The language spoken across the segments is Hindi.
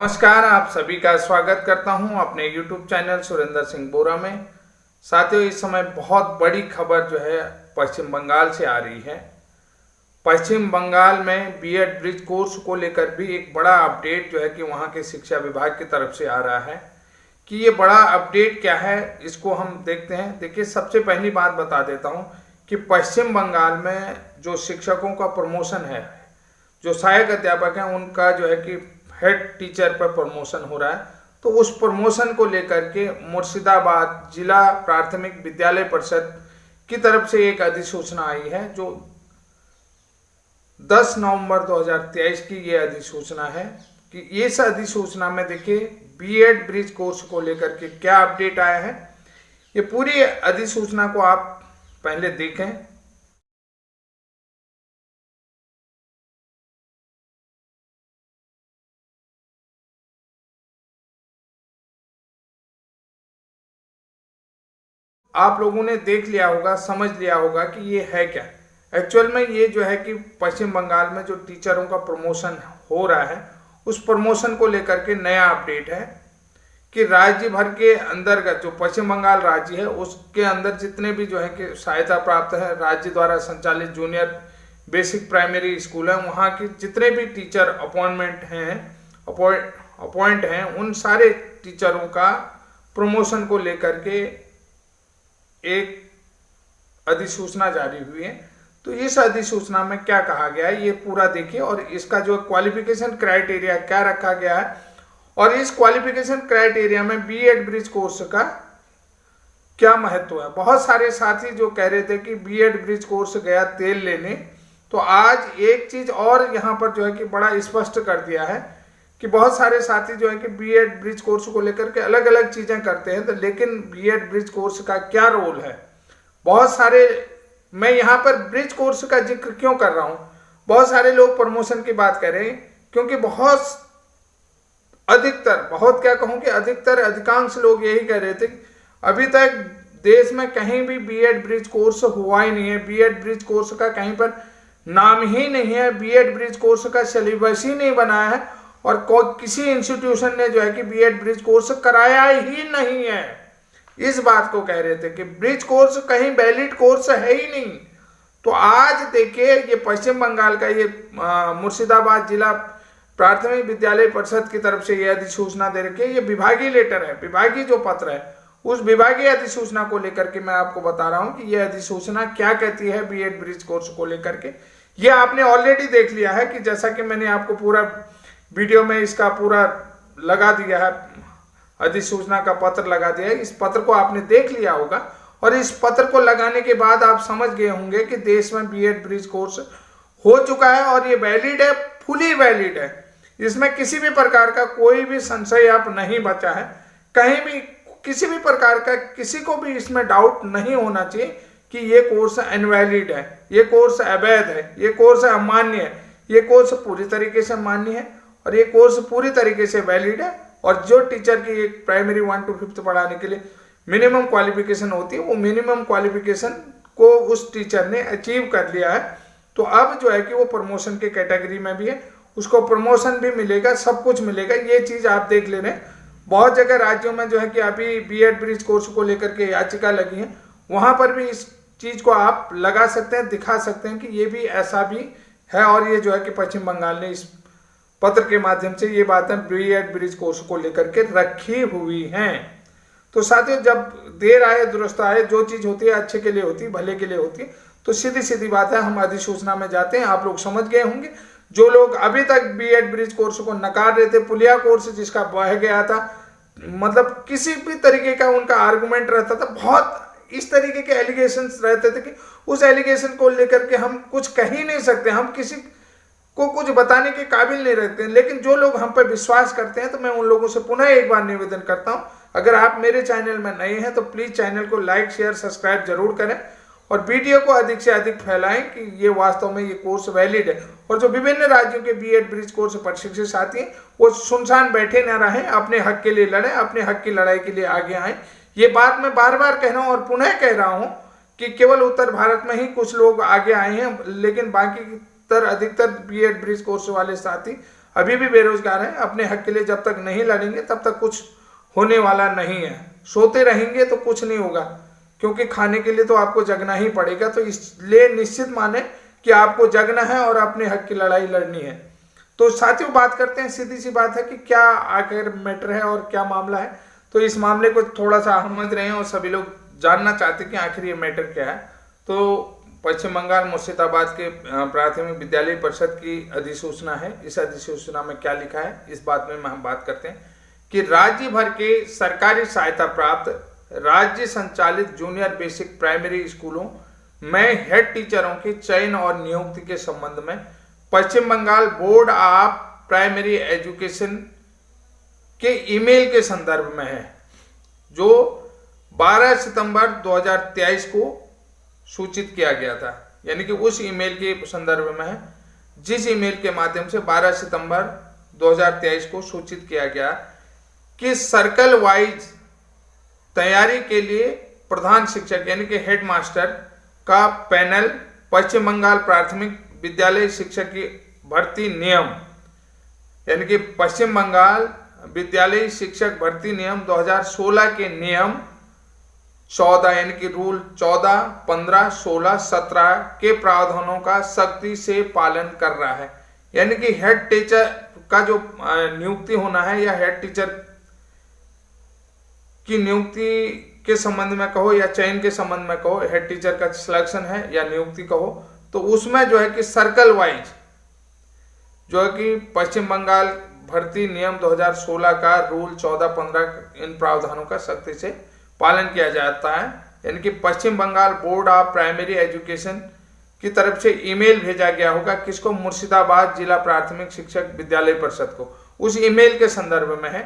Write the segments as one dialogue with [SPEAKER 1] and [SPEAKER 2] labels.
[SPEAKER 1] नमस्कार, आप सभी का स्वागत करता हूं अपने YouTube चैनल सुरेंद्र सिंह बोरा में। साथियों, इस समय बहुत बड़ी खबर जो है पश्चिम बंगाल से आ रही है। पश्चिम बंगाल में बीएड ब्रिज कोर्स को लेकर भी एक बड़ा अपडेट जो है कि वहां के शिक्षा विभाग की तरफ से आ रहा है कि ये बड़ा अपडेट क्या है, इसको हम देखते हैं। देखिए, सबसे पहली बात बता देता हूं कि पश्चिम बंगाल में जो शिक्षकों का प्रमोशन है, जो सहायक अध्यापक हैं, उनका जो है कि हेड टीचर पर प्रमोशन हो रहा है। तो उस प्रमोशन को लेकर के मुर्शिदाबाद जिला प्राथमिक विद्यालय परिषद की तरफ से एक अधिसूचना आई है, जो 10 नवंबर 2023 की ये अधिसूचना है। कि इस अधिसूचना में देखिए बीएड ब्रिज कोर्स को लेकर के क्या अपडेट आया है। ये पूरी अधिसूचना को आप पहले देखें। आप लोगों ने देख लिया होगा, समझ लिया होगा कि ये है क्या। एक्चुअल में ये जो है कि पश्चिम बंगाल में जो टीचरों का प्रमोशन हो रहा है, उस प्रमोशन को लेकर के नया अपडेट है कि राज्य भर के अंतर्गत जो पश्चिम बंगाल राज्य है, उसके अंदर जितने भी जो है कि सहायता प्राप्त है, राज्य द्वारा संचालित जूनियर बेसिक प्राइमरी स्कूल है, वहाँ के जितने भी टीचर अपॉइंट हैं, उन सारे टीचरों का प्रमोशन को लेकर के एक अधिसूचना जारी हुई है। तो इस अधिसूचना में क्या कहा गया है ये पूरा देखिए, और इसका जो क्वालिफिकेशन क्राइटेरिया क्या रखा गया है, और इस क्वालिफिकेशन क्राइटेरिया में बीएड ब्रिज कोर्स का क्या महत्व है। बहुत सारे साथी जो कह रहे थे कि बीएड ब्रिज कोर्स गया तेल लेने, तो आज एक चीज और यहाँ पर जो है कि बड़ा स्पष्ट कर दिया है कि बहुत सारे साथी जो है कि बीएड ब्रिज कोर्स को लेकर के अलग अलग चीजें करते हैं, तो लेकिन बीएड ब्रिज कोर्स का क्या रोल है। बहुत सारे, मैं यहाँ पर ब्रिज कोर्स का जिक्र क्यों कर रहा हूँ, बहुत सारे लोग प्रमोशन की बात कर रहे हैं, क्योंकि अधिकतर अधिकांश लोग यही कह रहे थे कि अभी तक देश में कहीं भी बीएड ब्रिज कोर्स हुआ ही नहीं है। बीएड ब्रिज कोर्स का कहीं पर नाम ही नहीं है, बीएड ब्रिज कोर्स का सिलेबस ही नहीं बनाया है, और किसी इंस्टीट्यूशन ने जो है कि बीएड ब्रिज कोर्स कराया ही नहीं है। इस बात को कह रहे थे कि ब्रिज कोर्स कहीं वैलिड कोर्स है ही नहीं। तो आज देखिए, ये पश्चिम बंगाल का ये मुर्शिदाबाद जिला प्राथमिक विद्यालय परिषद की तरफ से ये अधिसूचना दे रखी है। ये विभागीय लेटर है, विभागीय जो पत्र है, उस विभागीय अधिसूचना को लेकर के मैं आपको बता रहा हूं कि यह अधिसूचना क्या कहती है बीएड ब्रिज कोर्स को लेकर के। ये आपने ऑलरेडी देख लिया है कि जैसा कि मैंने आपको पूरा वीडियो में इसका पूरा लगा दिया है, अधिसूचना का पत्र लगा दिया है। इस पत्र को आपने देख लिया होगा, और इस पत्र को लगाने के बाद आप समझ गए होंगे कि देश में बीएड ब्रिज कोर्स हो चुका है, और ये वैलिड है, फुली वैलिड है। इसमें किसी भी प्रकार का कोई भी संशय अब नहीं बचा है। कहीं भी किसी भी प्रकार का किसी को भी इसमें डाउट नहीं होना चाहिए कि ये कोर्स इनवैलिड है, ये कोर्स अवैध है, ये कोर्स अमान्य है। ये कोर्स पूरी तरीके से मान्य है, और ये कोर्स पूरी तरीके से वैलिड है। और जो टीचर की एक प्राइमरी 1 to 5 पढ़ाने के लिए मिनिमम क्वालिफिकेशन होती है, वो मिनिमम क्वालिफिकेशन को उस टीचर ने अचीव कर लिया है। तो अब जो है कि वो प्रमोशन के कैटेगरी में भी है, उसको प्रमोशन भी मिलेगा, सब कुछ मिलेगा। ये चीज आप देख ले रहे हैं। बहुत जगह राज्यों में जो है कि अभी बीएड ब्रिज कोर्स को लेकर के याचिका लगी है, वहां पर भी इस चीज को आप लगा सकते हैं, दिखा सकते हैं कि ये भी ऐसा भी है। और ये जो है कि पश्चिम बंगाल ने इस पत्र के माध्यम से ये बातें बीएड ब्रिज कोर्स को लेकर के रखी हुई हैं। तो साथियों, जब देर आए दुरुस्त आए, जो चीज होती है अच्छे के लिए होती है, भले के लिए होती है। तो सीधी सीधी बात है, हम अधिसूचना में जाते हैं। आप लोग समझ गए होंगे, जो लोग अभी तक बीएड ब्रिज कोर्स को नकार रहे थे, पुलिया कोर्स जिसका बह गया था, मतलब किसी भी तरीके का उनका आर्गुमेंट रहता था, बहुत इस तरीके के एलिगेशंस रहते थे कि उस एलिगेशन को लेकर के हम कुछ कह ही नहीं सकते, हम किसी को कुछ बताने के काबिल नहीं रहते हैं। लेकिन जो लोग हम पर विश्वास करते हैं, तो मैं उन लोगों से पुनः एक बार निवेदन करता हूं, अगर आप मेरे चैनल में नए हैं तो प्लीज चैनल को लाइक शेयर सब्सक्राइब जरूर करें, और वीडियो को अधिक से अधिक फैलाएं कि ये वास्तव में ये कोर्स वैलिड है। और जो विभिन्न राज्यों के बीएड ब्रिज कोर्स प्रशिक्षित साथी हैं, वो सुनसान बैठे न रहें, अपने हक के लिए लड़ें, अपने हक की लड़ाई के लिए आगे आएं। ये बात मैं बार बार कह रहा हूं और पुनः कह रहा हूं कि केवल उत्तर भारत में ही कुछ लोग आगे आए हैं, लेकिन बाकी अधिकतर बीएड ब्रिज कोर्स वाले साथी अभी भी बेरोजगार हैं। अपने हक के लिए जब तक नहीं लड़ेंगे तब तक कुछ होने वाला नहीं है। सोते रहेंगे तो कुछ नहीं होगा, क्योंकि खाने के लिए तो आपको जगना ही पड़ेगा। तो इसलिए निश्चित माने कि आपको जगना है और अपने हक की लड़ाई लड़नी है। तो साथियों, बात करते हैं, सीधी सी बात है कि क्या आखिर मैटर है और क्या मामला है। तो इस मामले को थोड़ा सा समझ रहे हैं और सभी लोग जानना चाहते हैं कि आखिर ये मैटर क्या है। तो पश्चिम बंगाल मुर्शिदाबाद के प्राथमिक विद्यालय परिषद की अधिसूचना है। इस अधिसूचना में क्या लिखा है, इस बात में हम बात करते हैं कि राज्य भर के सरकारी सहायता प्राप्त राज्य संचालित जूनियर बेसिक प्राइमरी स्कूलों में हेड टीचरों के चयन और नियुक्ति के संबंध में Paschim Bengal board of primary education के ईमेल के संदर्भ में है, जो 12 सितंबर 2023 को सूचित किया गया था। यानी कि उस ईमेल के संदर्भ में है जिस ईमेल के माध्यम से 12 सितंबर 2023 को सूचित किया गया कि सर्कल वाइज तैयारी के लिए प्रधान शिक्षक यानी कि हेड मास्टर का पैनल पश्चिम बंगाल प्राथमिक विद्यालय शिक्षक की भर्ती नियम यानी कि पश्चिम बंगाल विद्यालय शिक्षक भर्ती नियम 2016 के नियम 14 यानी कि रूल 14, 15, 16, 17 के प्रावधानों का सख्ती से पालन कर रहा है। यानी कि हेड टीचर का जो नियुक्ति होना है या हेड टीचर की नियुक्ति के संबंध में कहो या चयन के संबंध में कहो, हेड टीचर का सिलेक्शन है या नियुक्ति कहो, तो उसमें जो है कि सर्कल वाइज जो है कि पश्चिम बंगाल भर्ती नियम 2016 का रूल 14, 15 इन प्रावधानों का सख्ती से पालन किया जाता है। यानी कि Paschim Bengal board of primary education की तरफ से ईमेल भेजा गया होगा किसको, मुर्शिदाबाद जिला प्राथमिक शिक्षक विद्यालय परिषद को। उस ईमेल के संदर्भ में है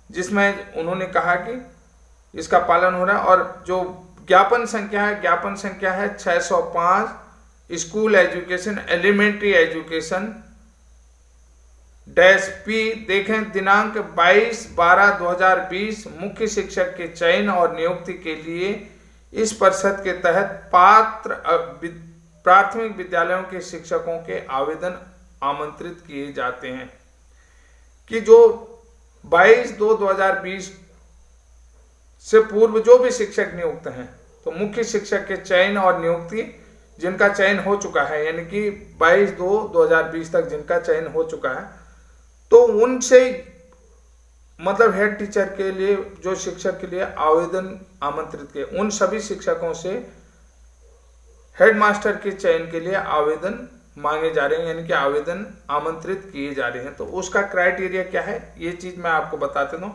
[SPEAKER 1] जिसमें उन्होंने कहा कि इसका पालन हो रहा है। और जो ज्ञापन संख्या है 605 school education elementary education -P देखें, दिनांक 22/12/2020 मुख्य शिक्षक के चयन और नियुक्ति के लिए इस परिषद के तहत पात्र प्राथमिक विद्यालयों के शिक्षकों के आवेदन आमंत्रित किए जाते हैं। कि जो 22/2/2020 से पूर्व जो भी शिक्षक नियुक्त हैं, तो मुख्य शिक्षक के चयन और नियुक्ति जिनका चयन हो चुका है, यानी कि 22/2/2020 तक जिनका चयन हो चुका है, तो उनसे मतलब हेड टीचर के लिए जो शिक्षक के लिए आवेदन आमंत्रित किए, उन सभी शिक्षकों से हेड मास्टर के चयन के लिए आवेदन मांगे जा रहे हैं, यानी कि आवेदन आमंत्रित किए जा रहे हैं। तो उसका क्राइटेरिया क्या है, ये चीज मैं आपको बताते दूं।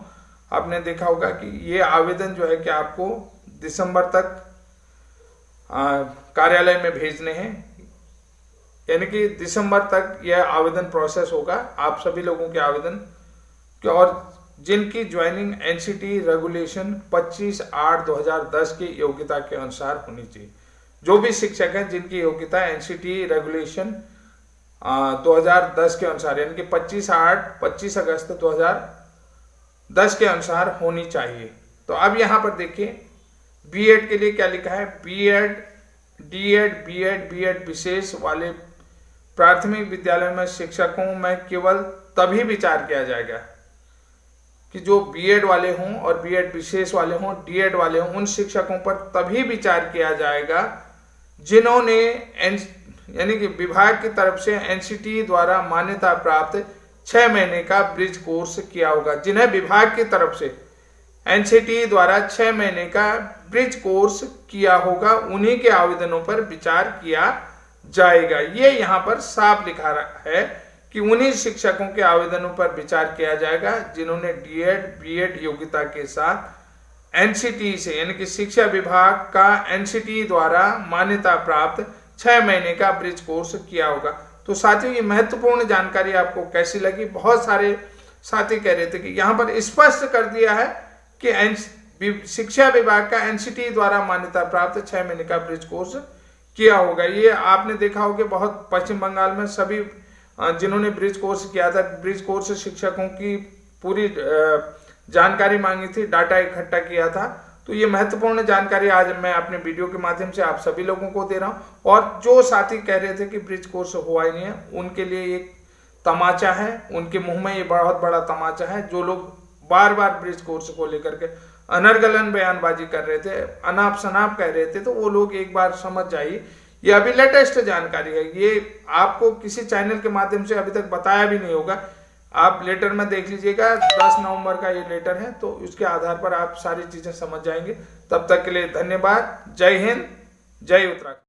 [SPEAKER 1] आपने देखा होगा कि ये आवेदन जो है कि आपको दिसंबर तक कार्यालय में भेजने हैं, यानी कि दिसंबर तक यह आवेदन प्रोसेस होगा आप सभी लोगों के आवेदन के, और जिनकी ज्वाइनिंग एनसीटी रेगुलेशन 25/8/2010 की योग्यता के अनुसार होनी चाहिए। जो भी शिक्षक हैं जिनकी योग्यता एनसीटी रेगुलेशन 2010 के अनुसार यानी कि 25 अगस्त 2010 के अनुसार होनी चाहिए। तो अब यहाँ पर देखिए बीएड के लिए क्या लिखा है, बीएड, डीएड, बीएड विशेष वाले प्राथमिक विद्यालय में शिक्षकों में केवल तभी विचार किया जाएगा कि जो बीएड वाले हों और बीएड विशेष वाले हों, डीएड वाले हों, उन शिक्षकों पर तभी विचार किया जाएगा जिन्होंने यानी कि विभाग की तरफ से एनसीटी द्वारा मान्यता प्राप्त 6 महीने का ब्रिज कोर्स किया होगा। जिन्हें विभाग की तरफ से एनसीटी द्वारा 6 महीने का ब्रिज कोर्स किया होगा, उन्हीं के आवेदनों पर विचार किया जाएगा। ये यहाँ पर साफ लिखा है कि उन्हीं शिक्षकों के आवेदनों पर विचार किया जाएगा जिन्होंने डीएड, बीएड योग्यता के साथ एनसीटी से यानी कि शिक्षा विभाग का एनसीटी द्वारा मान्यता प्राप्त 6 महीने का ब्रिज कोर्स किया होगा। तो साथियों, ये महत्वपूर्ण जानकारी आपको कैसी लगी? बहुत सारे साथी कह रहे थे कि यहाँ पर स्पष्ट कर दिया है कि शिक्षा विभाग का एनसीटी द्वारा मान्यता प्राप्त 6 महीने का ब्रिज कोर्स किया होगा। ये आपने देखा होगा बहुत पश्चिम बंगाल में सभी जिन्होंने ब्रिज कोर्स किया था, ब्रिज कोर्स शिक्षकों की पूरी जानकारी मांगी थी, डाटा इकट्ठा किया था। तो ये महत्वपूर्ण जानकारी आज मैं अपने वीडियो के माध्यम से आप सभी लोगों को दे रहा हूँ। और जो साथी कह रहे थे कि ब्रिज कोर्स हुआ ही नहीं है, उनके लिए एक तमाचा है, उनके मुंह में ये बहुत बड़ा तमाचा है। जो लोग बार बार ब्रिज कोर्स को लेकर के अनर्गलन बयानबाजी कर रहे थे, अनाप शनाप कह रहे थे, तो वो लोग एक बार समझ जाइए, ये अभी लेटेस्ट जानकारी है, ये आपको किसी चैनल के माध्यम से अभी तक बताया भी नहीं होगा। आप लेटर में देख लीजिएगा, 10 नवंबर का ये लेटर है, तो उसके आधार पर आप सारी चीजें समझ जाएंगे। तब तक के लिए धन्यवाद। जय हिंद, जय उत्तराखंड।